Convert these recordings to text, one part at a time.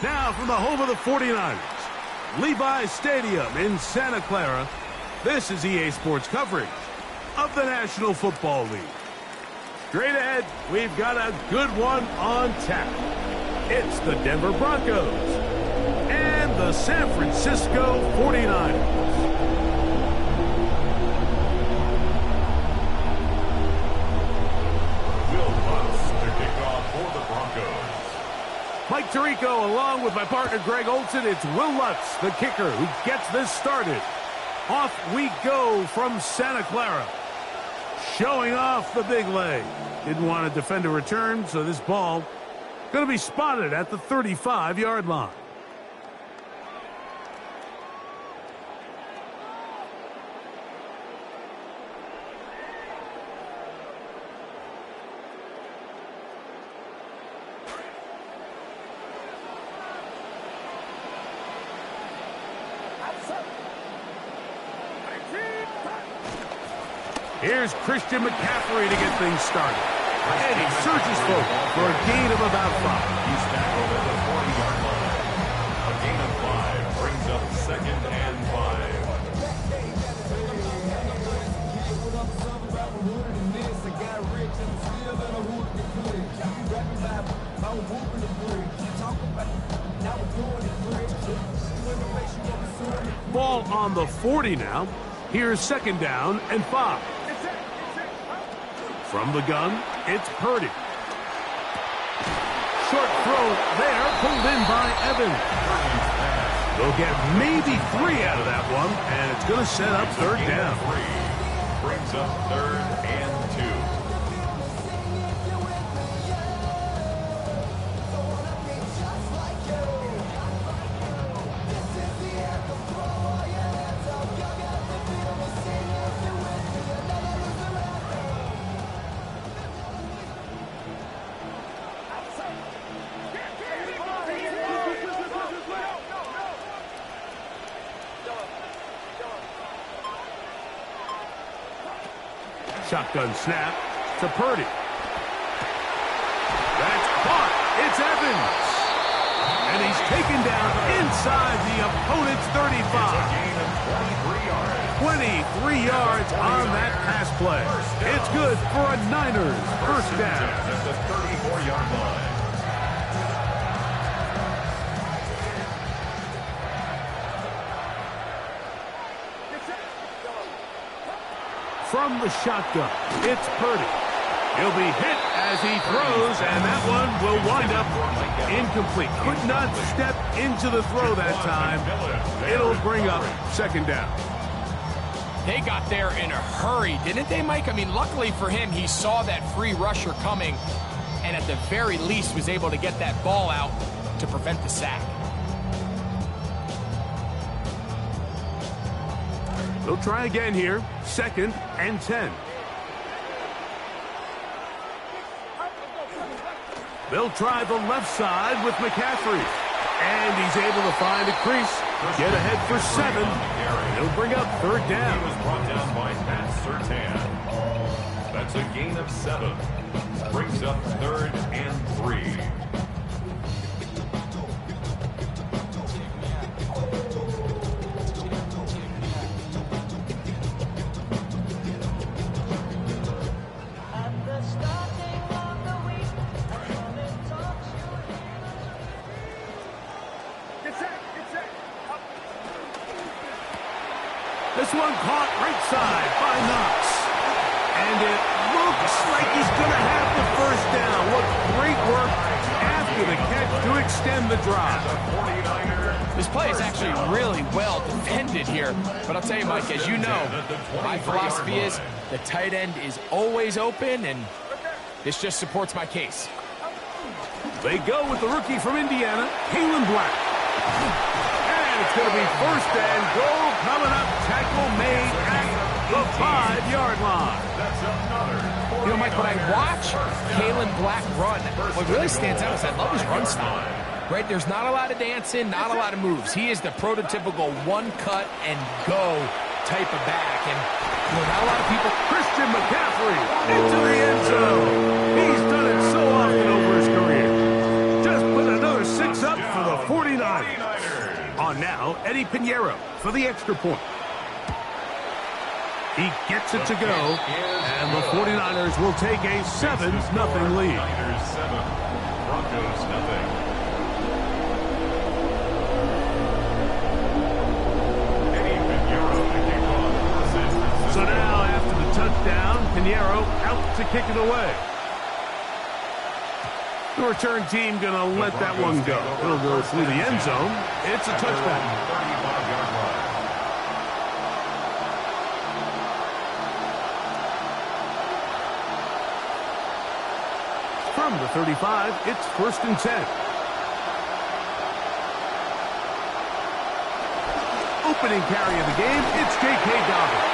Now from the home of the 49ers, Levi's Stadium in Santa Clara, this is EA Sports coverage of the National Football League. Straight ahead, we've got a good one on tap. It's the Denver Broncos and the San Francisco 49ers. Mike Tirico, along with my partner Greg Olson. It's Will Lutz, the kicker, who gets this started. Off we go from Santa Clara. Showing off the big leg. Didn't want to defend a return, so this ball going to be spotted at the 35-yard line. Here's Christian McCaffrey to get things started. And he surges forward for a gain of about 5. He's back over the 40-yard line. A gain of 5 brings up 2nd and 5. Ball on the 40 now. Here's 2nd down and 5. From the gun, it's Purdy. Short throw there, pulled in by Evans. They'll get maybe 3 out of that one, and it's going to set up 3rd down. Brings up 3rd and 2. Shotgun snap to Purdy. That's caught. It's Evans. And he's taken down inside the opponent's 35. 23 yards on that pass play. It's good for a Niners first down. At the 34-yard line. From the shotgun, it's Purdy. He'll be hit as he throws, and that one will wind up incomplete. Could not step into the throw that time. It'll bring up 2nd down. They got there in a hurry, didn't they, Mike? I mean, luckily for him, he saw that free rusher coming, and at the very least was able to get that ball out to prevent the sack. They'll try again here. 2nd and 10. They'll try the left side with McCaffrey. And he's able to find a crease. Get ahead for 7. He'll bring up 3rd down. He was brought down by Matt Surtain. That's a gain of 7. Brings up 3rd and 3. This one caught right side by Knox. And it looks like he's going to have the first down. What great work after the catch to extend the drive. This play is actually really well defended here. But I'll tell you, Mike, as you know, my philosophy is the tight end is always open, and this just supports my case. They go with the rookie from Indiana, Kalen Black. And it's going to be 1st and goal coming up. Tackle made at the 5-yard line. You know, Mike, when I watch Kalen Black run, what really stands out is I love his run style. Right? There's not a lot of dancing, not a lot of moves. He is the prototypical one-cut-and-go type of back. And you know, not a lot of people... Christian McCaffrey into the end zone. He's done it so often over his career. Just put another 6 up for the 49ers. On now, Eddie Pinheiro for the extra point. He gets it to go, and the 49ers will take a 7-0 lead. 7, Broncos 0. So now, after the touchdown, Pinheiro out to kick it away. The return team going to let that one go. It'll go through the end zone. It's a touchback. 35-yard line. From the 35, it's 1st and 10. Opening carry of the game, it's J.K. Dobbins.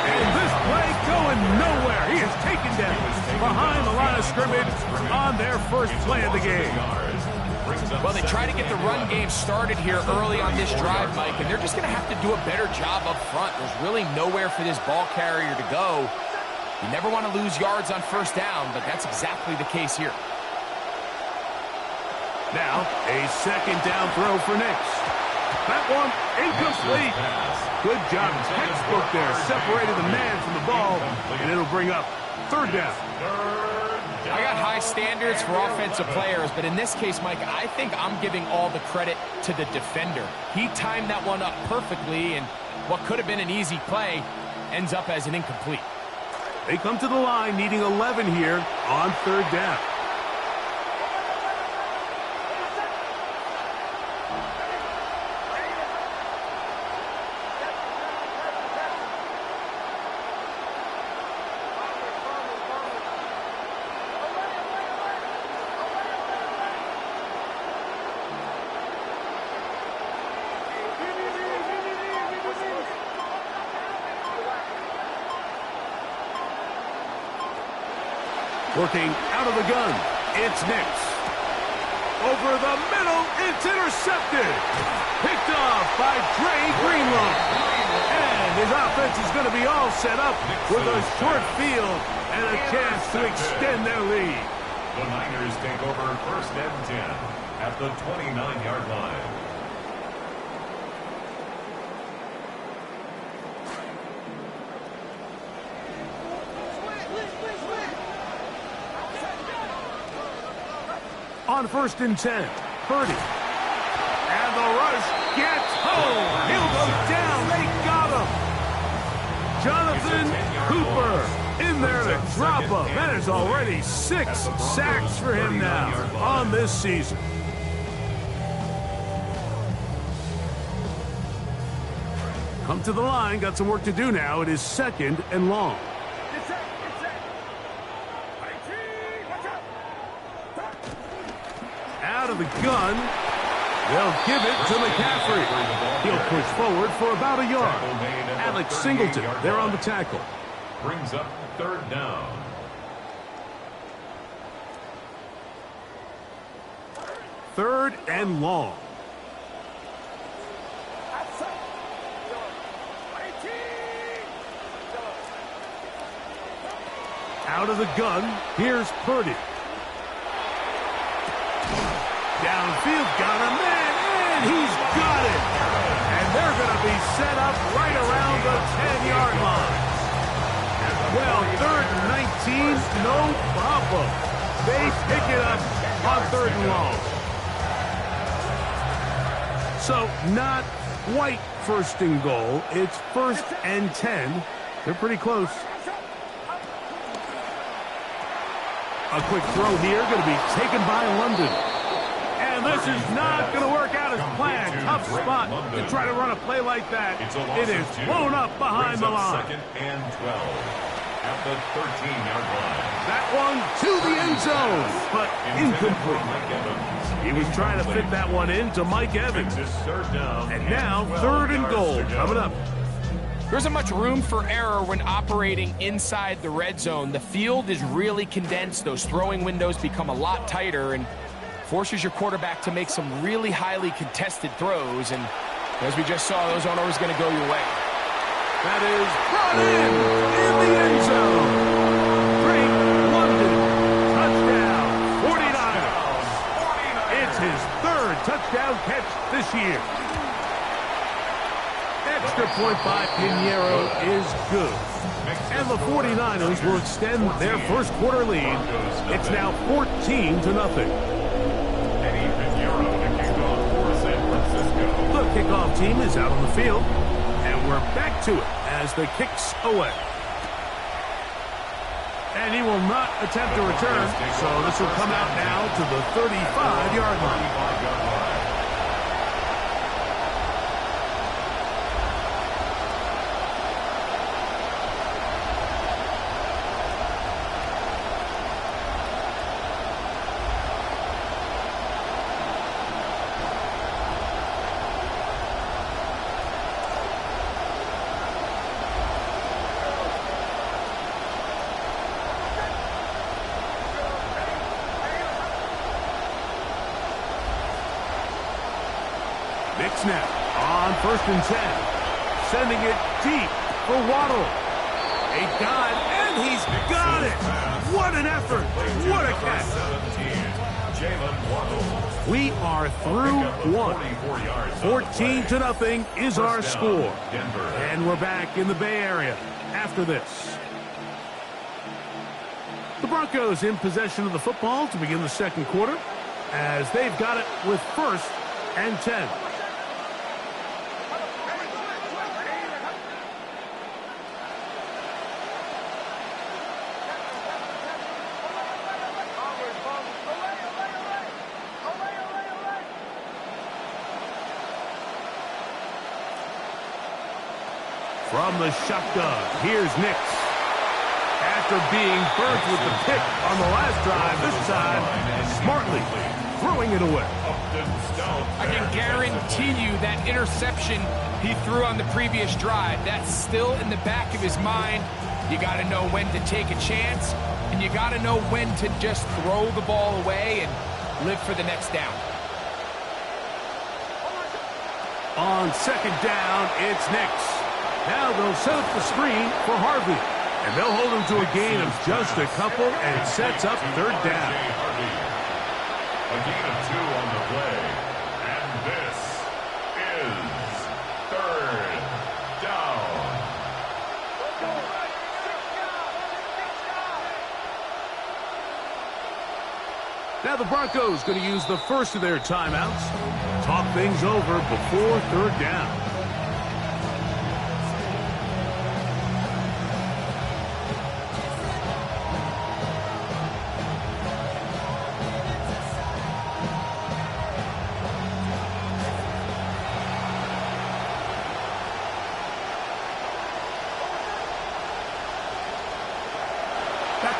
And this play going nowhere. He is taken down behind the line of scrimmage on their first play of the game. Well, they try to get the run game started here early on this drive, Mike, and they're just going to have to do a better job up front. There's really nowhere for this ball carrier to go. You never want to lose yards on first down, but that's exactly the case here. Now, a second down throw for Nix. That one incomplete. Good job. Textbook there. Separated the man from the ball, and it'll bring up 3rd down. I got high standards for offensive players, but in this case, Mike, I think I'm giving all the credit to the defender. He timed that one up perfectly, and what could have been an easy play ends up as an incomplete. They come to the line needing 11 here on 3rd down. Working out of the gun, it's Nix. Over the middle, it's intercepted. Picked off by Dre Greenlaw. And his offense is going to be all set up with a short field and a chance to extend their lead. The Niners take over 1st and 10 at the 29-yard line. On 1st and 10, Purdy. And the rush gets home. He'll go down. They got him. Jonathan Cooper in there to drop him. That is already 6 sacks for him now on this season. Come to the line. Got some work to do now. It is 2nd and long. Out of the gun, they'll give it to McCaffrey. He'll push forward for about a yard. Alex Singleton, there on the tackle. Brings up 3rd down. Third and long. Out of the gun, here's Purdy. Downfield, got a man, and he's got it. And they're going to be set up right around the 10-yard line. Well, 3rd and 19, no problem. They pick it up on 3rd and long. So, not quite 1st and goal. It's 1st and 10. They're pretty close. A quick throw here, going to be taken by London. And this is not going to work out as planned. Tough spot to try to run a play like that. It is blown up behind the line. 2nd and 12 at the 13-yard line. That one to the end zone, but incomplete. He was trying to fit that one into Mike Evans. And now 3rd and goal coming up. There isn't much room for error when operating inside the red zone. The field is really condensed. Those throwing windows become a lot tighter and forces your quarterback to make some really highly contested throws. And as we just saw, those aren't always going to go your way. That is brought in the end zone. Great London touchdown. 49ers. It's his 3rd touchdown catch this year. Extra point by Pinheiro is good. And the 49ers will extend their first quarter lead. It's now 14-0. The kickoff team is out on the field. And we're back to it as the kick's away. And he will not attempt to return, so this will come out now to the 35-yard line. Big snap on 1st and 10. Sending it deep for Waddle. A dive, and he's got it. What an effort. What a catch. We are through one. 14-0 is our score. And we're back in the Bay Area after this. The Broncos in possession of the football to begin the second quarter as they've got it with 1st and 10. From the shotgun, here's Nix. After being burnt with the pick on the last drive, this time smartly throwing it away. I can guarantee you that interception he threw on the previous drive, that's still in the back of his mind. You got to know when to take a chance, and you got to know when to just throw the ball away and live for the next down. On 2nd down, it's Nix. Now they'll set up the screen for Harvey. And they'll hold him to a gain of just a couple, and it sets up 3rd down. A gain of 2 on the play. And this is 3rd down. Now the Broncos going to use the first of their timeouts. Talk things over before 3rd down.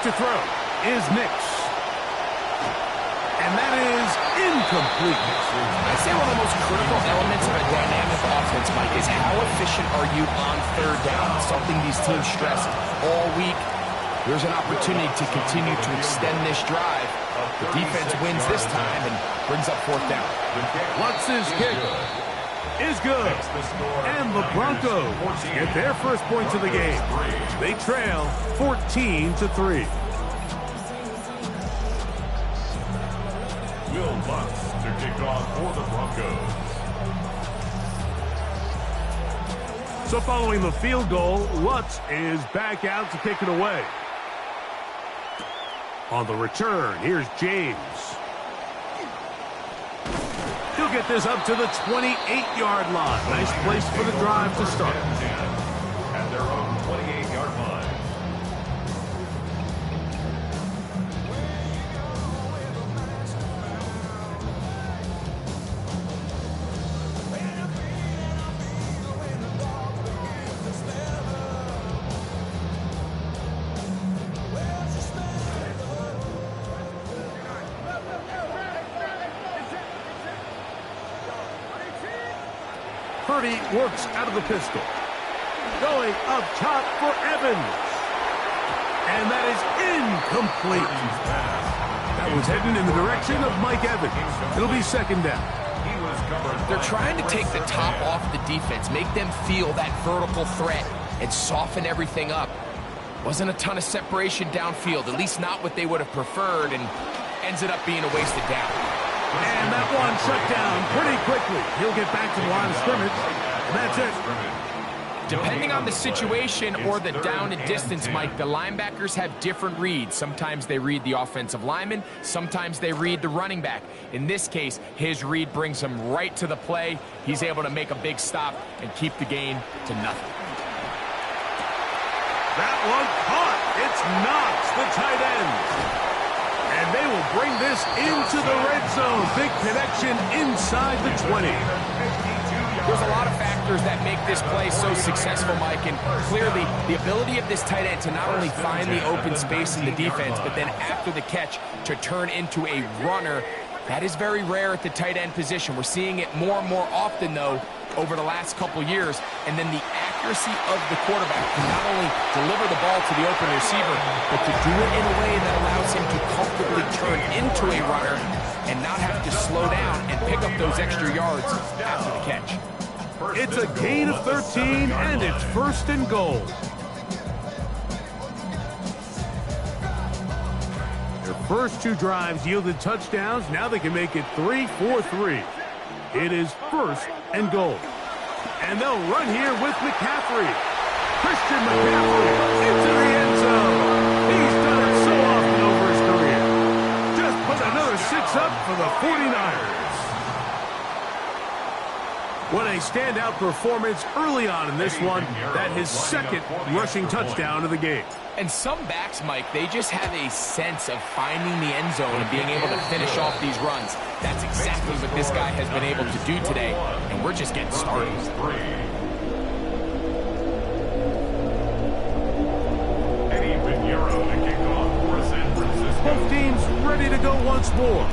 To throw is Nix. And that is incomplete. I'd say one of the most critical elements of a dynamic offense, Mike, is how efficient are you on 3rd down? Something these teams stressed all week. There's an opportunity to continue to extend this drive. The defense wins this time and brings up 4th down. Lutz's kick is good. And the Broncos get their first points of the game. They trail 14-3. Will Lutz to kick off for the Broncos. So following the field goal, Lutz is back out to kick it away. On the return, here's James. He'll get this up to the 28-yard line. Nice place for the drive to start. At their own 28-yard line. Purdy works out of the pistol. Going up top for Evans. And that is incomplete. That was heading in the direction of Mike Evans. It'll be 2nd down. They're trying to take the top off the defense, make them feel that vertical threat, and soften everything up. Wasn't a ton of separation downfield, at least not what they would have preferred, and ends it up being a wasted down. And that one shut down pretty quickly. He'll get back to the line of scrimmage. And that's it. Depending on the situation or the down and distance, Mike, the linebackers have different reads. Sometimes they read the offensive lineman. Sometimes they read the running back. In this case, his read brings him right to the play. He's able to make a big stop and keep the gain to nothing. That one caught. It's Knox, the tight end. And they will bring this into the red zone. Big connection inside the 20. There's a lot of factors that make this play so successful, Mike, and clearly the ability of this tight end to not only find the open space in the defense, but then after the catch to turn into a runner. That is very rare at the tight end position. We're seeing it more and more often, though, over the last couple years. And then the accuracy of the quarterback to not only deliver the ball to the open receiver, but to do it in a way that allows him to comfortably turn into a runner and not have to slow down and pick up those extra yards after the catch. It's a gain of 13, and it's 1st and goal. Their first 2 drives yielded touchdowns. Now they can make it 3-4-3. It is 1st and goal. And they'll run here with McCaffrey. Christian McCaffrey into the end zone. He's done it so often over his career. Just put another 6 up for the 49ers. What a standout performance early on in this one. That his 2nd rushing touchdown of the game. And some backs, Mike, they just have a sense of finding the end zone and being able to finish off these runs. That's exactly what this guy has been able to do today, and we're just getting started. Both teams ready to go once more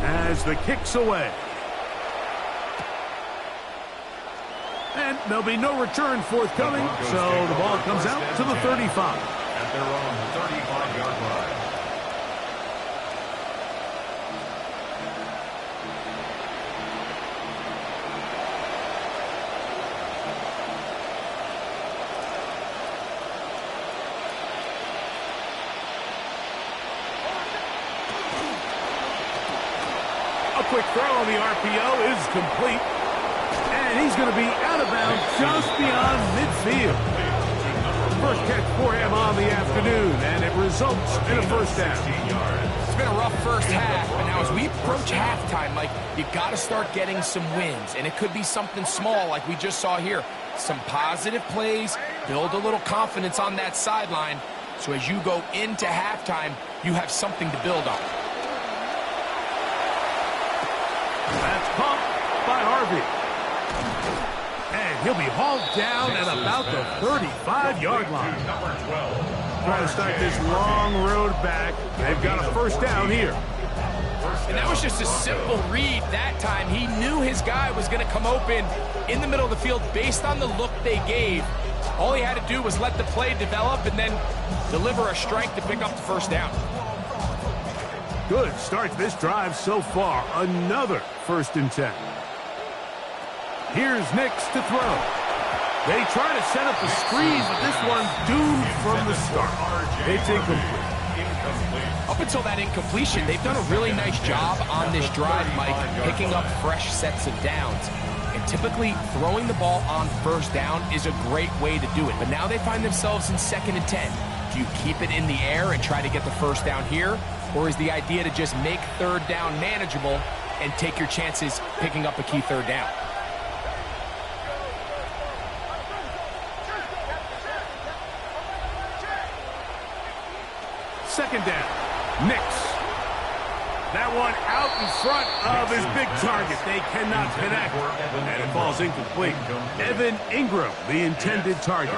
as the kick's away. And there'll be no return forthcoming, so the ball comes out to the 35. At their own 35-yard line. A quick throw on the RPO is complete. And he's going to be out of bounds just beyond midfield. First catch for him on the afternoon, and it results in a 1st down. It's been a rough first half, but now as we approach halftime, Mike, you got to start getting some wins, and it could be something small like we just saw here. Some positive plays, build a little confidence on that sideline, so as you go into halftime, you have something to build on. That's caught by Harvey. And he'll be hauled down at about the 35-yard line. Trying to start this long road back. They've got a 1st down here. And that was just a simple read that time. He knew his guy was going to come open in the middle of the field based on the look they gave. All he had to do was let the play develop and then deliver a strike to pick up the 1st down. Good start to this drive so far. Another 1st and 10. Here's Nix to throw. They try to set up the screen, but this one's doomed from the start. It's incomplete. Up until that incompletion, they've done a really nice job on this drive, Mike, picking up fresh sets of downs. And typically, throwing the ball on 1st down is a great way to do it. But now they find themselves in 2nd and 10. Do you keep it in the air and try to get the 1st down here? Or is the idea to just make 3rd down manageable and take your chances picking up a key 3rd down? Second down. Nix. That one out in front of his big target. They cannot connect. And it falls incomplete. Evan Ingram, the intended target.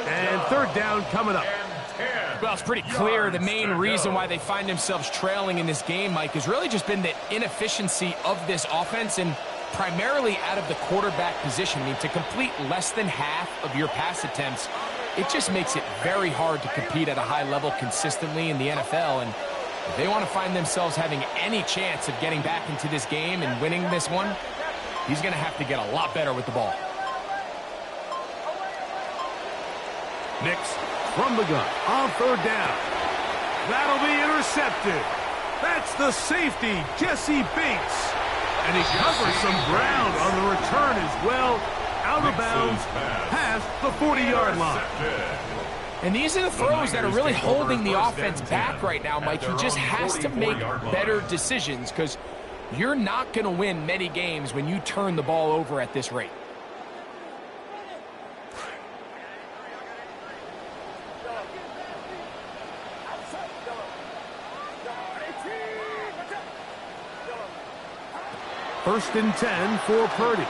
And 3rd down coming up. Well, it's pretty clear the main reason why they find themselves trailing in this game, Mike, has really just been the inefficiency of this offense and primarily out of the quarterback position. I mean, to complete less than half of your pass attempts, it just makes it very hard to compete at a high level consistently in the NFL. And if they want to find themselves having any chance of getting back into this game and winning this one, he's going to have to get a lot better with the ball. Nix from the gun on 3rd down. That'll be intercepted. That's the safety, Jesse Bates. And he covers some ground on the return as well. Out of bounds, past the 40-yard line. And these are the throws that are really holding the offense back right now, Mike. He just has to make better decisions because you're not going to win many games when you turn the ball over at this rate. First and 10 for Purdy.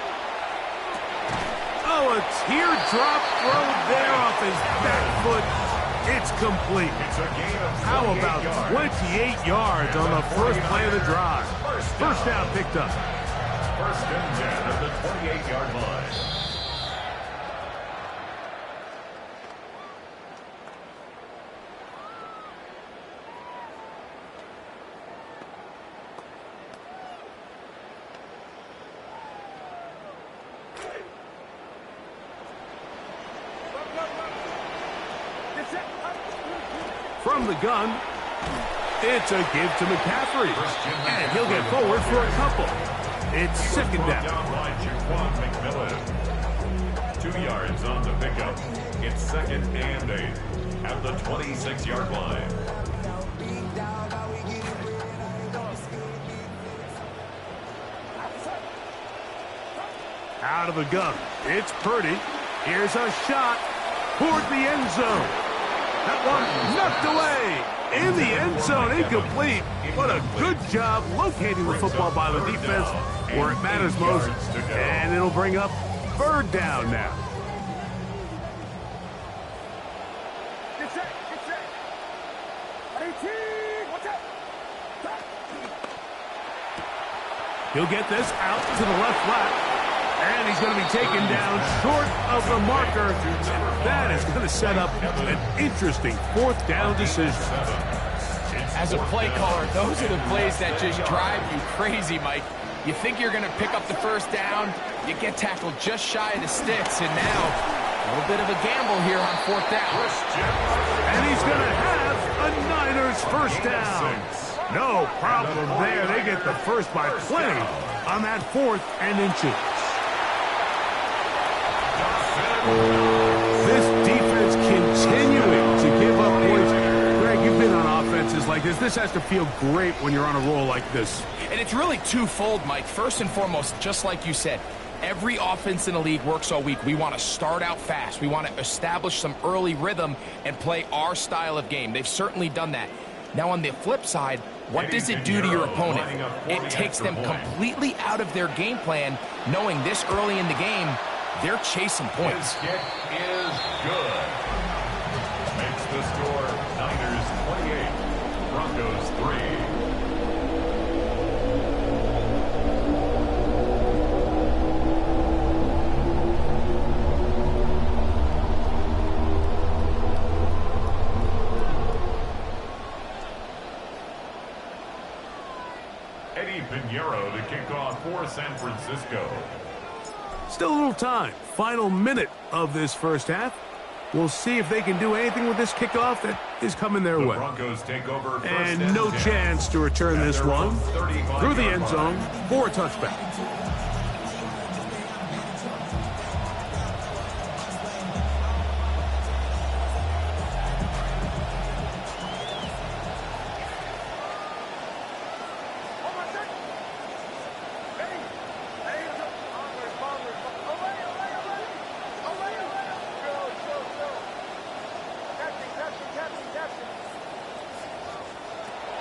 Oh, a teardrop throw there off his back foot. It's complete. How about 28 yards on the first play of the drive? First down picked up. First and 10 at the 28-yard line. From the gun, it's a give to McCaffrey. And he'll get forward for a couple. It's second down. 2 yards on the pickup. It's second and 8 at the 26-yard line. Out of the gun, it's Purdy. Here's a shot toward the end zone. That one knocked away. In the end zone, incomplete. What a good job locating the football by the defense where it matters most. And it'll bring up third down now. He'll get this out to the left flat. And he's going to be taken down short of the marker. That is going to set up an interesting fourth down decision. As a play caller, those are the plays that just drive you crazy, Mike. You think you're going to pick up the first down, you get tackled just shy of the sticks, and now a little bit of a gamble here on fourth down. And he's going to have a Niners first down. No problem there. They get the first by plenty on that 4th and inches. This defense continuing to give up points. Greg, you've been on offenses like this. This has to feel great when you're on a roll like this. And it's really twofold, Mike. First and foremost, just like you said, every offense in the league works all week. We want to start out fast. We want to establish some early rhythm and play our style of game. They've certainly done that. Now, on the flip side, what does it do to your opponent? It takes them completely out of their game plan, knowing this early in the game, they're chasing points. His kick is good. Makes the score Niners 28, Broncos 3. Eddie Pinheiro to kick off for San Francisco. Still a little time. Final minute of this first half. We'll see if they can do anything with this kickoff that is coming their way. Broncos take over first and no 10. chance to return this one through the end zone for a touchback.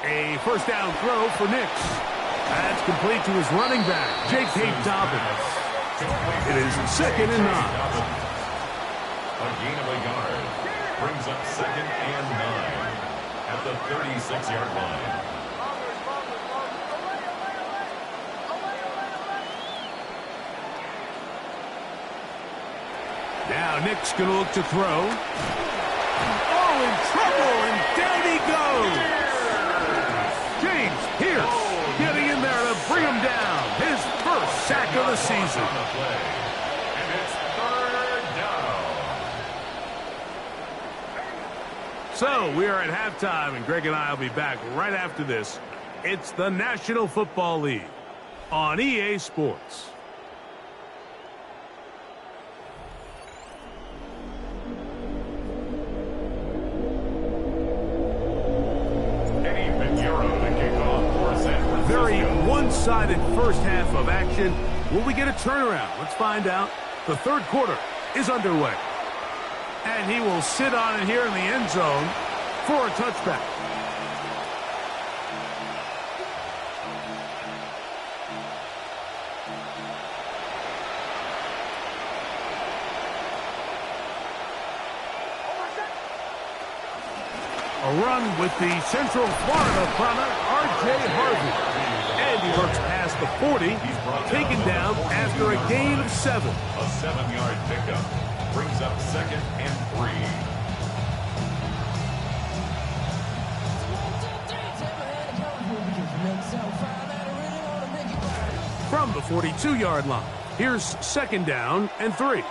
A first down throw for Nix. That's complete to his running back, J.K. Dobbins. It is second and 9. A gain of a yard brings up second and 9 at the 36-yard line. Now Nix going to look to throw. Oh, in trouble, and down he goes. James Pierce getting in there to bring him down. His first sack of the season. And it's third down. So we are at halftime, and Greg and I will be back right after this It's the National Football League on EA Sports. Very one-sided first half of action. Will we get a turnaround? Let's find out. The third quarter is underway. And he will sit on it here in the end zone for a touchback. A run with the Central Florida product, R.J. Harvey. And he looks past the 40, taken down after a gain of 7. A 7-yard pickup brings up 2nd and 3. From the 42-yard line, here's 2nd down and 3.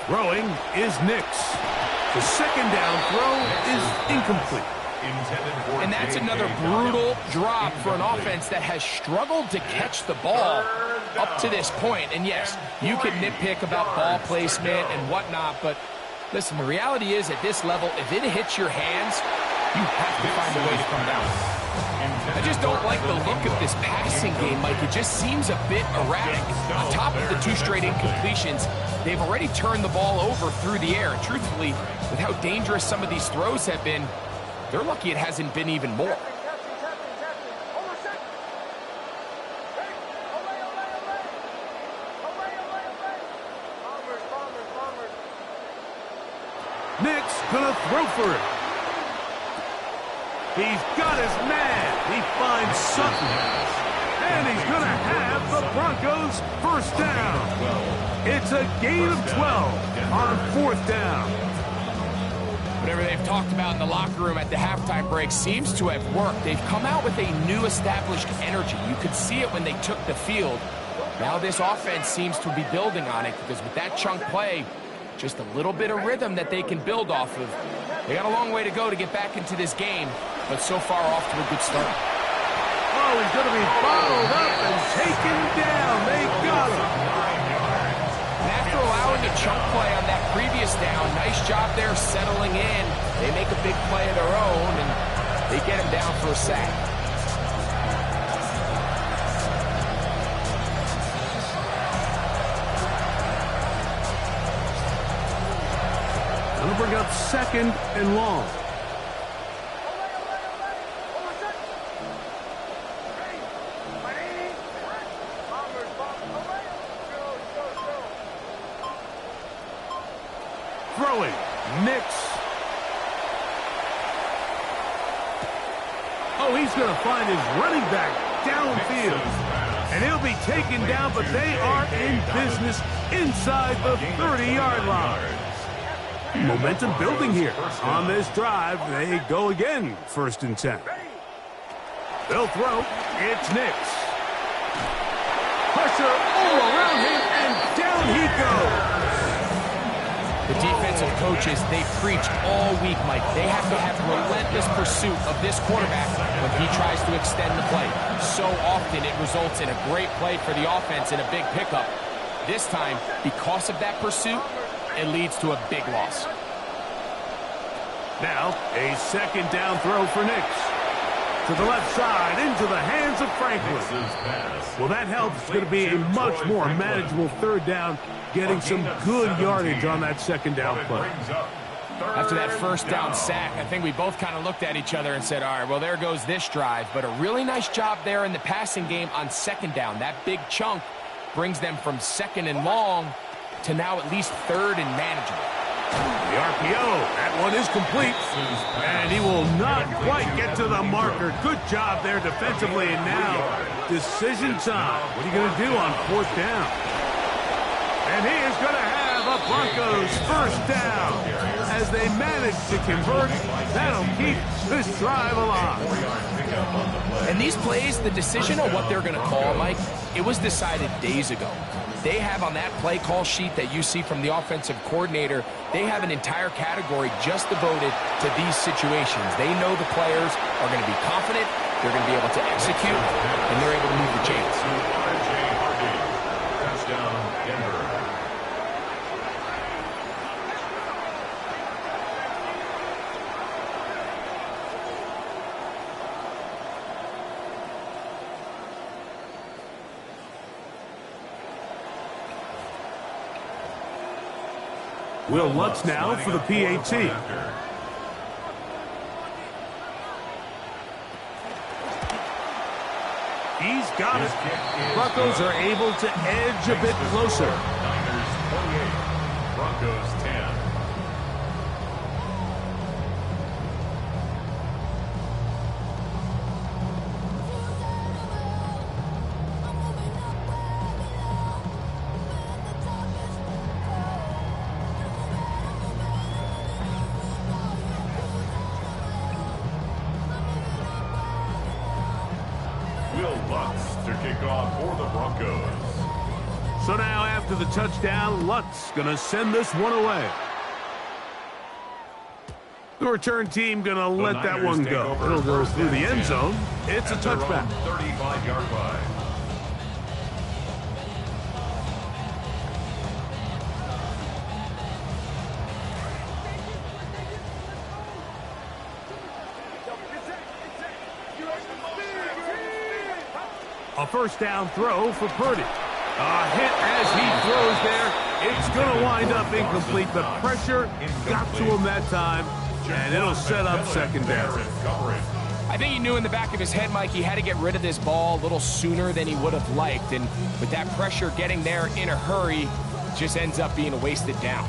Throwing is Nix. The 2nd down throw is incomplete. And that's another brutal drop for an offense that has struggled to catch the ball up to this point. And yes, you can nitpick about ball placement and whatnot, but listen, the reality is at this level, if it hits your hands, you have to find a way to come down. I just don't like the look of this passing game, Mike. It just seems a bit erratic. On top of the 2 straight incompletions, they've already turned the ball over through the air. And truthfully, with how dangerous some of these throws have been, they're lucky it hasn't been even more. Nick's gonna throw for it. He's got his man. He finds Sutton. And he's gonna have the Broncos first down. It's a gain of 12 on 4th down. Whatever they've talked about in the locker room at the halftime break seems to have worked. They've come out with a new established energy. You could see it when they took the field. Now this offense seems to be building on it because with that chunk play, just a little bit of rhythm that they can build off of. They got a long way to go to get back into this game, but so far off to a good start. Oh, he's going to be followed up and taken down. They got him. And after allowing a chunk play on that previous down, nice job there settling in. They make a big play of their own, and they get him down for a sack. That'll bring up 2nd and long. Throwing, Nix. Oh, he's going to find his running back downfield. And he'll be taken down, but they are in business inside the 30-yard line. Momentum building here. On this drive, they go again, 1st and 10. They'll throw. It's Nix. Pressure all around him, and down he goes. The defensive coaches, they preach all week, Mike. They have to have relentless pursuit of this quarterback when he tries to extend the play. So often it results in a great play for the offense and a big pickup. This time, because of that pursuit, it leads to a big loss. Now, a 2nd down throw for Nix. To the left side, into the hands of Franklin. Well, that helps. It's going to be a much more manageable 3rd down, getting some good yardage on that 2nd down play. After that 1st down sack, I think we both kind of looked at each other and said, all right, well, there goes this drive. But a really nice job there in the passing game on 2nd down. That big chunk brings them from 2nd and long to now at least 3rd and manageable. The RPO, that one is complete. And he will not quite get to the marker. Good job there defensively. And now, decision time. What are you going to do on 4th down? And he is going to have a Broncos first down. As they manage to convert, that'll keep this drive alive. And these plays, the decision on what they're going to call, Mike, it was decided days ago. They have on that play call sheet that you see from the offensive coordinator, they have an entire category just devoted to these situations. They know the players are going to be confident They're going to be able to execute, and they're able to move the chains. Touchdown, Denver. Will Lutz now for the PAT. He's got it. Broncos are able to edge a bit closer. Niners 28, Broncos 10. Will Lutz to kick off for the Broncos. So now after the touchdown, Lutz going to send this one away. The return team going to let that one go. It'll go through the end zone. It's a touchback. 35-yard line. A first down throw for Purdy. A hit as he throws there. It's going to wind up incomplete. The pressure got to him that time, and it'll set up second down. I think he knew in the back of his head, Mike, he had to get rid of this ball a little sooner than he would have liked. And with that pressure getting there in a hurry, just ends up being a wasted down.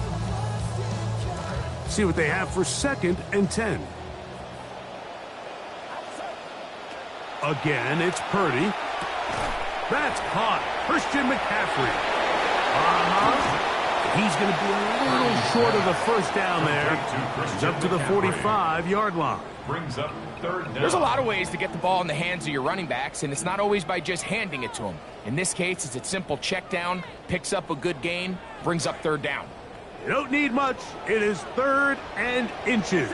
See what they have for 2nd and 10. Again, it's Purdy. That's caught. Christian McCaffrey. He's going to be a little short of the first down there. He's up to the 45-yard line. Brings up third down. There's a lot of ways to get the ball in the hands of your running backs, and it's not always by just handing it to them. In this case, it's a simple check down, picks up a good gain, brings up third down. You don't need much. It is 3rd and inches.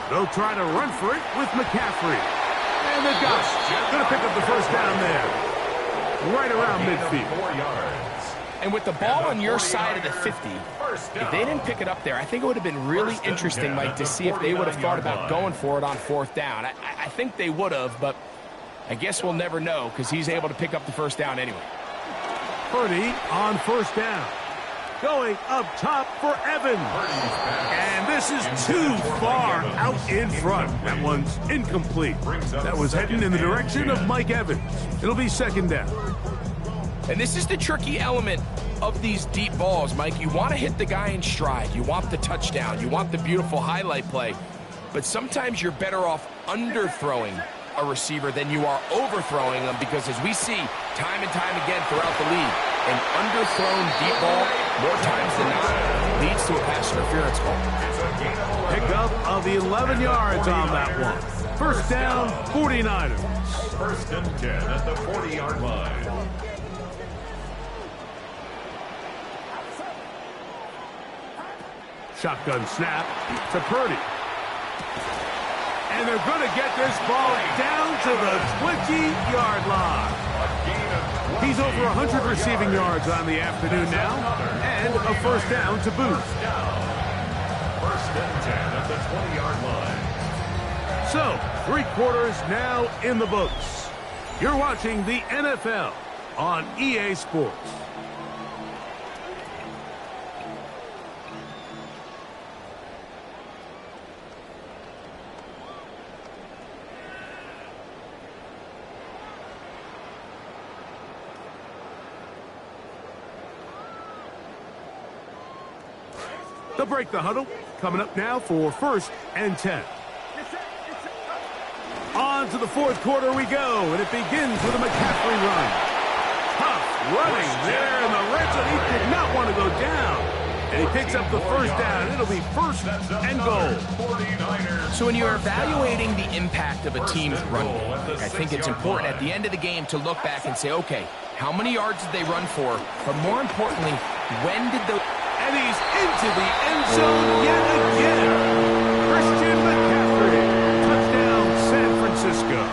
They'll try to run for it with McCaffrey. And they've got it. Going to pick up the first down there. Right around midfield. 4 yards. And with the ball on your side of the 50, if they didn't pick it up there, I think it would have been really interesting, Mike, to see if they would have thought about going for it on 4th down. I think they would have, but I guess we'll never know because he's able to pick up the first down anyway. Purdy on first down. Going up top for Evans. And this is too far out in front. That one's incomplete. That was heading in the direction of Mike Evans. It'll be 2nd down. And this is the tricky element of these deep balls, Mike. You want to hit the guy in stride. You want the touchdown. You want the beautiful highlight play. But sometimes you're better off underthrowing a receiver than you are overthrowing them because as we see time and time again throughout the league, an underthrown deep ball, more times than not, leads to a pass interference call. Pickup of 11 yards on that one. First down, 49ers. 1st and 10 at the 40-yard line. Shotgun snap to Purdy. And they're going to get this ball down to the 20-yard line. He's over 100 receiving yards on the afternoon now, and a first down to boot. 1st and 10 at the 20-yard line. So, 3 quarters now in the books. You're watching the NFL on EA Sports. They'll break the huddle. Coming up now for 1st and 10. On to the 4th quarter we go, and it begins with a McCaffrey run. Tough running there in the red zone. He did not want to go down. And he picks up the first down. It'll be 1st and goal. So when you're evaluating the impact of a team's run game, I think it's important at the end of the game to look back and say, okay, how many yards did they run for? But more importantly, when did the... And he's into the end zone yet again. Christian McCaffrey. Touchdown, Francisco.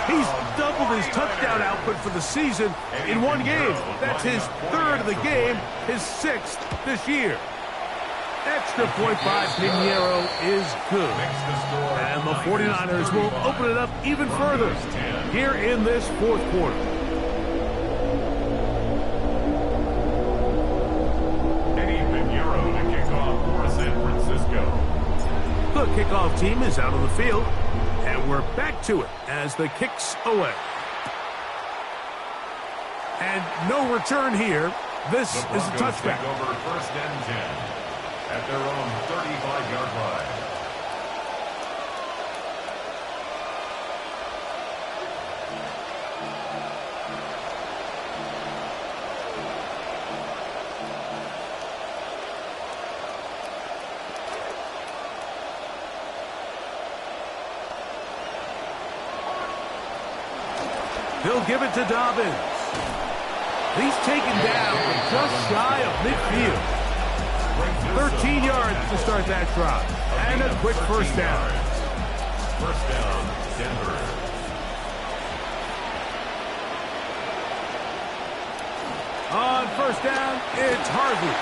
He's doubled his touchdown output for the season in one game. That's his third of the game, his sixth this year. Extra point by Pinheiro is good. And the 49ers will open it up even further here in this fourth quarter. Pinheiro to kick off for San Francisco. The kickoff team is out on the field, and we're back to it as the kick's away. And no return here. This is a touchback. Take over first and 10 at their own 35-yard line. They'll give it to Dobbins. He's taken down from just shy of midfield. 13 yards to start that drive. And a quick first down. First down, Denver. On first down, it's Harvey.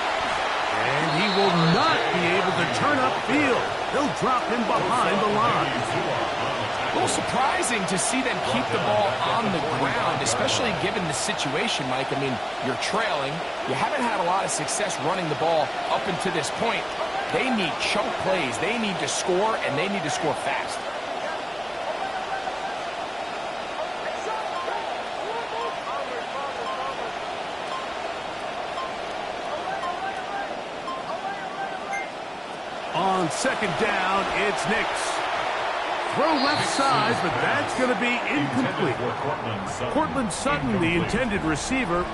And he will not be able to turn upfield. They'll drop him behind the line. A little surprising to see them keep the ball on the ground, especially given the situation, Mike. I mean, you're trailing. You haven't had a lot of success running the ball up until this point. They need chunk plays. They need to score, and they need to score fast. On second down, it's Nix. Throw left side, but that's going to be incomplete. Cortland Sutton, the intended receiver,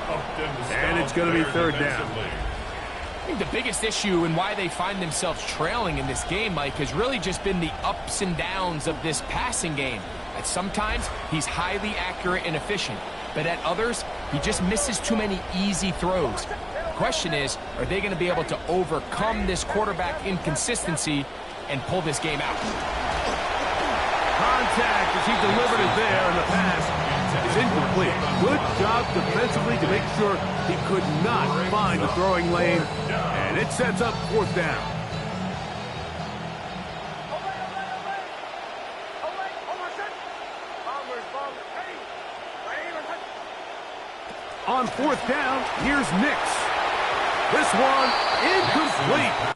and it's going to be third down. I think the biggest issue and why they find themselves trailing in this game, Mike, has really just been the ups and downs of this passing game. At sometimes, he's highly accurate and efficient, but at others, he just misses too many easy throws. The question is, are they going to be able to overcome this quarterback inconsistency and pull this game out? Contact as he delivered it there, and the pass is incomplete. Good job defensively to make sure he could not find the throwing lane, and it sets up fourth down. On fourth down, here's Nix. This one incomplete.